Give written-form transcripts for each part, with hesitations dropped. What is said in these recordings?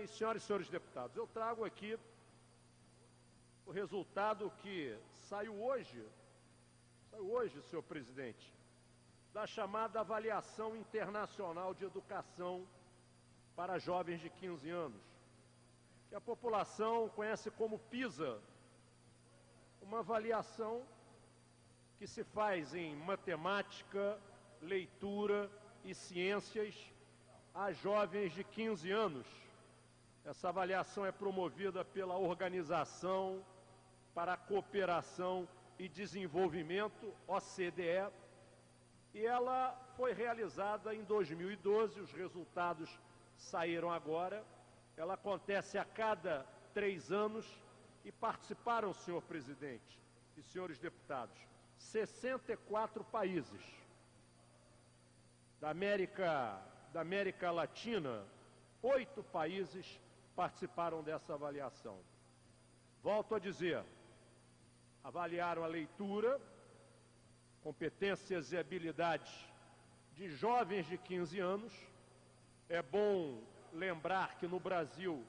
senhoras e senhores deputados, eu trago aqui o resultado que saiu hoje, senhor presidente, da chamada Avaliação Internacional de Educação para Jovens de 15 anos, que a população conhece como PISA, uma avaliação que se faz em matemática, leitura e ciências a jovens de 15 anos. Essa avaliação é promovida pela Organização para a Cooperação e Desenvolvimento, OCDE, e ela foi realizada em 2012, os resultados saíram agora. Ela acontece a cada 3 anos e participaram, senhor presidente e senhores deputados, 64 países da América Latina. 8 países participaram dessa avaliação. Volto a dizer, avaliaram a leitura, competências e habilidades de jovens de 15 anos. É bom lembrar que no Brasil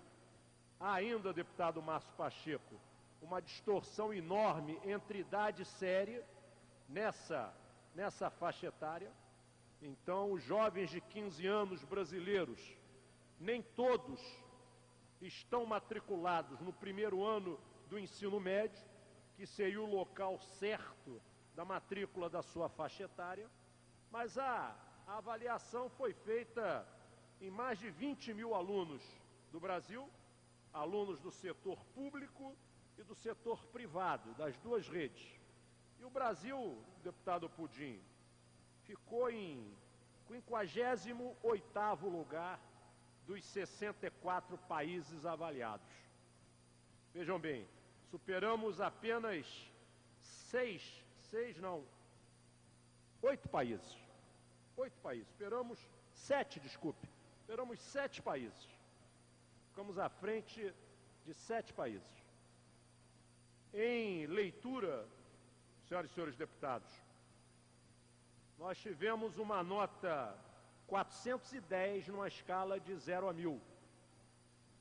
há ainda, deputado Márcio Pacheco, uma distorção enorme entre idade e série nessa faixa etária. Então, os jovens de 15 anos brasileiros, nem todos estão matriculados no primeiro ano do ensino médio, que seria o local certo da matrícula da sua faixa etária, mas a avaliação foi feita em mais de 20 mil alunos do Brasil, alunos do setor público e do setor privado, das duas redes. E o Brasil, deputado Pudim, ficou em 58º lugar dos 64 países avaliados. Vejam bem, superamos apenas 8 países. 8 países. Superamos 7 países. Ficamos à frente de 7 países. Em leitura, senhoras e senhores deputados, nós tivemos uma nota 410 numa escala de 0 a 1000.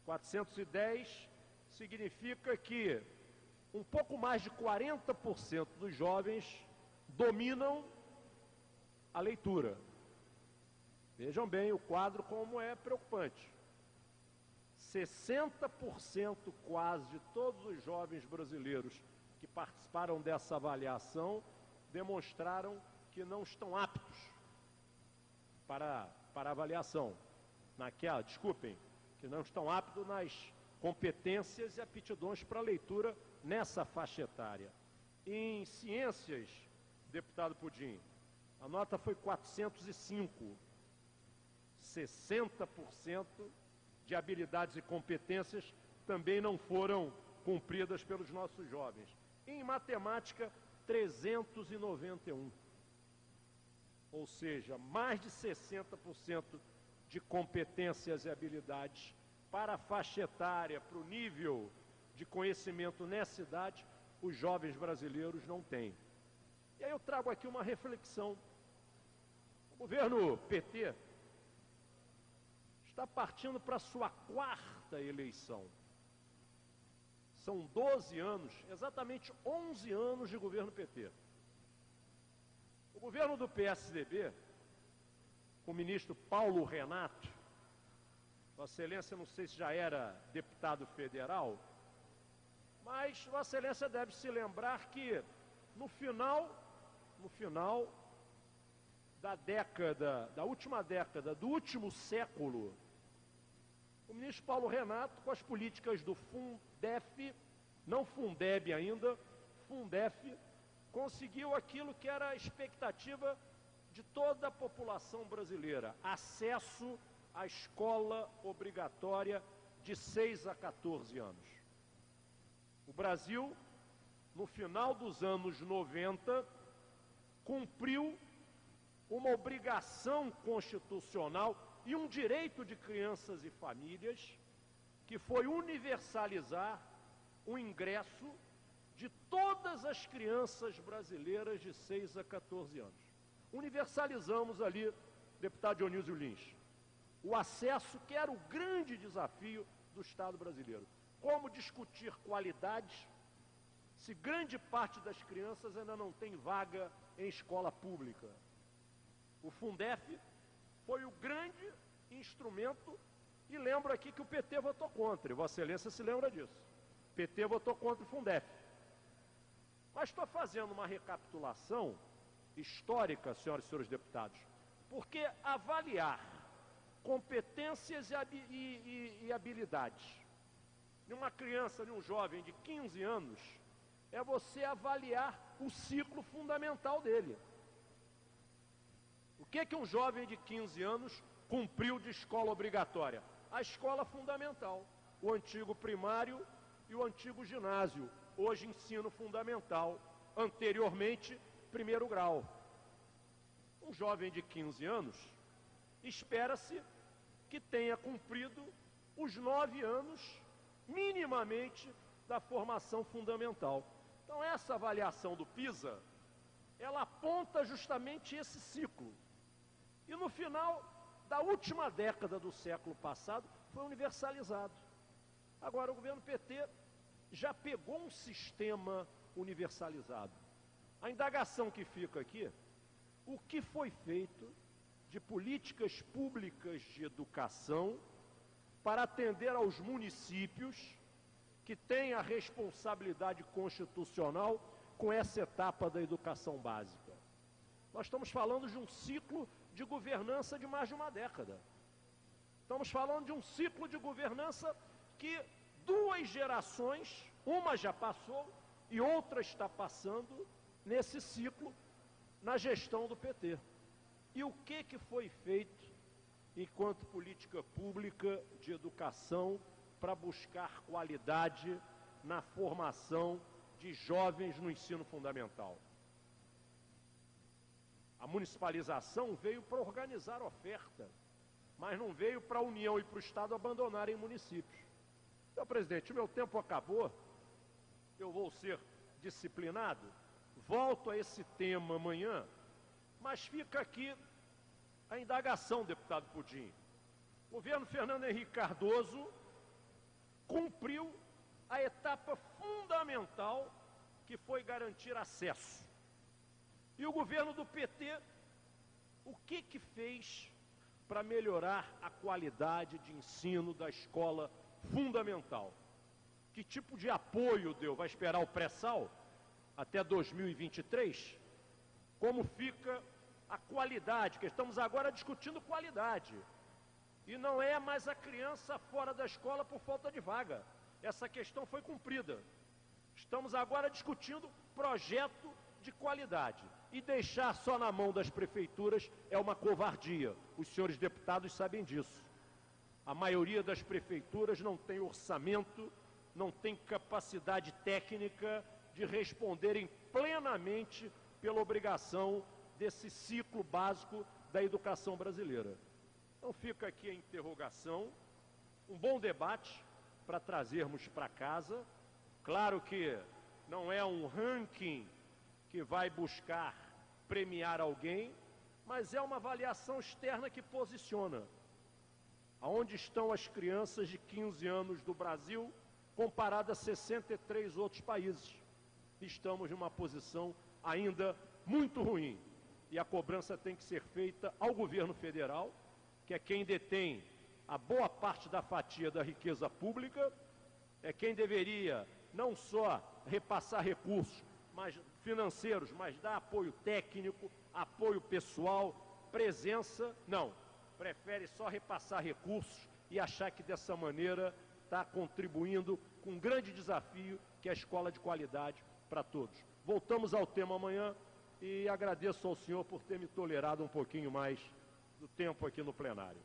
410 significa que um pouco mais de 40% dos jovens dominam a leitura. Vejam bem o quadro como é preocupante. 60% quase de todos os jovens brasileiros que participaram dessa avaliação demonstraram que não estão aptos para avaliação. Que não estão aptos nas competências e aptidões para leitura nessa faixa etária. Em ciências, deputado Pudim, a nota foi 405. 60% de habilidades e competências também não foram cumpridas pelos nossos jovens. Em matemática, 391. Ou seja, mais de 60% de competências e habilidades para a faixa etária, para o nível de conhecimento nessa idade, os jovens brasileiros não têm. E aí eu trago aqui uma reflexão. O governo PT está partindo para a sua 4ª eleição. São 12 anos, exatamente 11 anos de governo PT. O governo do PSDB, com o ministro Paulo Renato, Vossa Excelência, não sei se já era deputado federal, mas Vossa Excelência deve se lembrar que no final da última década, do último século, o ministro Paulo Renato, com as políticas do Fundef, não Fundeb ainda, Fundef, conseguiu aquilo que era a expectativa de toda a população brasileira: acesso à escola obrigatória de 6 a 14 anos. O Brasil, no final dos anos 90, cumpriu uma obrigação constitucional e um direito de crianças e famílias, que foi universalizar o ingresso de todas as crianças brasileiras de 6 a 14 anos. Universalizamos ali, deputado Dionísio Lins. o acesso, que era o grande desafio do Estado brasileiro. Como discutir qualidades se grande parte das crianças ainda não tem vaga em escola pública? O Fundef foi o grande instrumento, e lembro aqui que o PT votou contra, e Vossa Excelência se lembra disso. O PT votou contra o Fundef. Mas estou fazendo uma recapitulação histórica, senhoras e senhores deputados, porque avaliar competências e habilidades de uma criança, de um jovem de 15 anos, é você avaliar o ciclo fundamental dele. O que um jovem de 15 anos cumpriu de escola obrigatória? A escola fundamental, o antigo primário e o antigo ginásio, hoje ensino fundamental, anteriormente primeiro grau. Um jovem de 15 anos, espera-se que tenha cumprido os 9 anos, minimamente, da formação fundamental. Então, essa avaliação do PISA, ela aponta justamente esse ciclo. E no final da última década do século passado, foi universalizado. Agora, o governo PT já pegou um sistema universalizado. A indagação que fica aqui, o que foi feito de políticas públicas de educação para atender aos municípios que têm a responsabilidade constitucional com essa etapa da educação básica? Nós estamos falando de um ciclo de governança de mais de uma década. Estamos falando de um ciclo de governança que 2 gerações, uma já passou e outra está passando nesse ciclo na gestão do PT. E o que foi feito enquanto política pública de educação para buscar qualidade na formação de jovens no ensino fundamental? A municipalização veio para organizar a oferta, mas não veio para a União e para o Estado abandonarem municípios. Então, presidente, o meu tempo acabou, eu vou ser disciplinado, volto a esse tema amanhã, mas fica aqui a indagação, deputado Pudim. O governo Fernando Henrique Cardoso cumpriu a etapa fundamental, que foi garantir acesso. E o governo do PT, o que fez para melhorar a qualidade de ensino da escola fundamental? Que tipo de apoio deu? Vai esperar o pré-sal até 2023? Como fica a qualidade? Que estamos agora discutindo qualidade. E não é mais a criança fora da escola por falta de vaga. Essa questão foi cumprida. Estamos agora discutindo projeto de qualidade. E deixar só na mão das prefeituras é uma covardia. Os senhores deputados sabem disso. A maioria das prefeituras não tem orçamento, não tem capacidade técnica de responderem plenamente pela obrigação desse ciclo básico da educação brasileira. Então fica aqui a interrogação, um bom debate para trazermos para casa. Claro que não é um ranking que vai buscar premiar alguém, mas é uma avaliação externa que posiciona aonde estão as crianças de 15 anos do Brasil comparado a 63 outros países. Estamos numa posição ainda muito ruim e a cobrança tem que ser feita ao governo federal, que é quem detém a boa parte da fatia da riqueza pública, é quem deveria não só repassar recursos financeiros, mas dar apoio técnico, apoio pessoal, presença. Não, prefere só repassar recursos e achar que dessa maneira está contribuindo com um grande desafio, que é a escola de qualidade para todos. Voltamos ao tema amanhã e agradeço ao senhor por ter me tolerado um pouquinho mais do tempo aqui no plenário.